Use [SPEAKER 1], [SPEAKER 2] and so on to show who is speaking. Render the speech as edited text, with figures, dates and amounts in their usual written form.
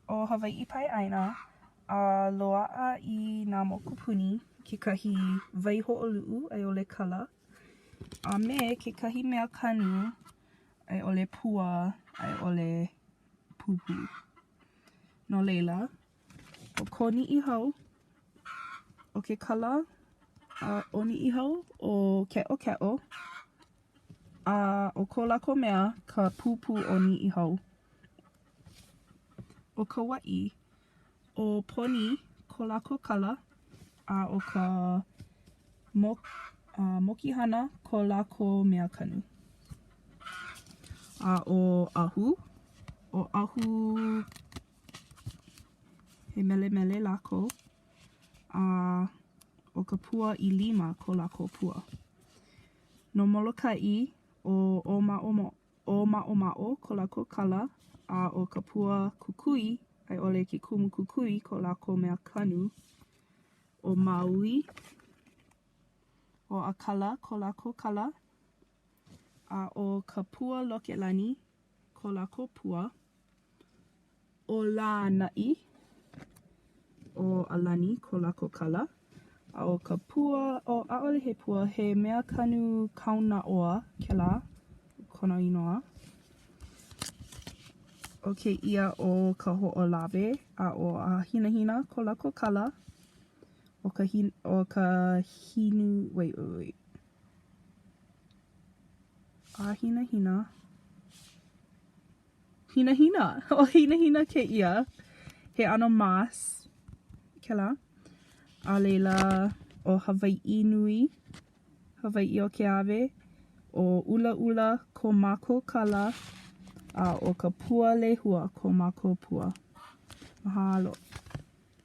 [SPEAKER 1] o Hawaii pai aina a loa'a I nā mokupuni kekahi wai ho'olu'u ai ole kala a me kekahi mea kanu ai ole pua ai ole pupu. No leila, o ko ni'i hau o ke kala a o ni'i hau o ke'o a o ko lākou mea ka pupu o ni'i hau. O ka wa'i, o poni ko lākou kala a o ka mokihana ko lākou mea kanu. A o ahu he mele lākou a o ka pua I lima ko lākou pua. No Molokaʻi o ma'o ko lākou kala a o ka pua kukui ai ʻole ke kumu kukui ko lākou mea kanu. O Maui o Akala ko lākou kala a o ka pua Lokelani ko lākou pua. O Lānaʻi o Alani ko lākou kala a o ka pua o ʻaʻole he pua he mea kanu Kaunaʻoa kēlā kona inoa. O ke ʻia o ka hoʻolawe a o hinahina ko lākou kala o ka hinu wait. Hinahina o hinahina ke ʻia he ʻano mas kēlā. A leila o Hawaiʻi nui, Hawaiʻi o Keawe o ʻulaʻula ko mākou kala a o ka pua lehua ko mākou pua. Mahalo.